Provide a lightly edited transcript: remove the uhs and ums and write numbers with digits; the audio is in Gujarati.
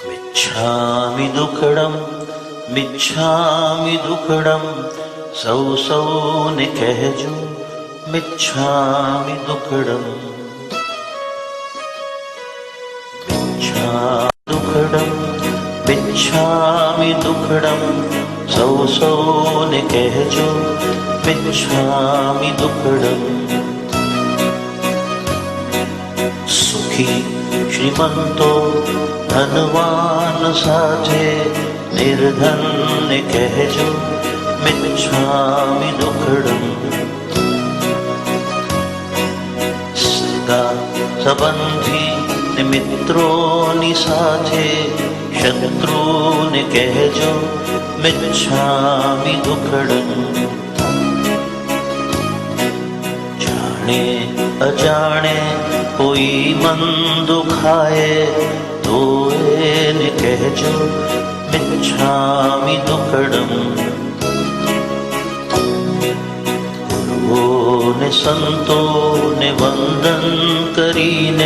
મિચ્છામિ દુક્કડમ સૌને કહેજો મિચ્છામિ દુક્કડમ. મિચ્છામિ દુક્કડમ સૌને કહેજો મિચ્છામિ દુક્કડમ. સુખી શ્રીમંતો ધનવાન સાથે નિર્ધનને કહેજો મિચ્છામિ દુક્કડમ. સગા સંબંધી ને મિત્રોની સાથે શત્રુને કહેજો મિચ્છામિ દુક્કડમ. જાણે અજાણે કોઈ મન દુખાય તો એને કહેજો મિચ્છામિ દુક્કડમ. ગુરુઓને સંતોને વંદન કરીને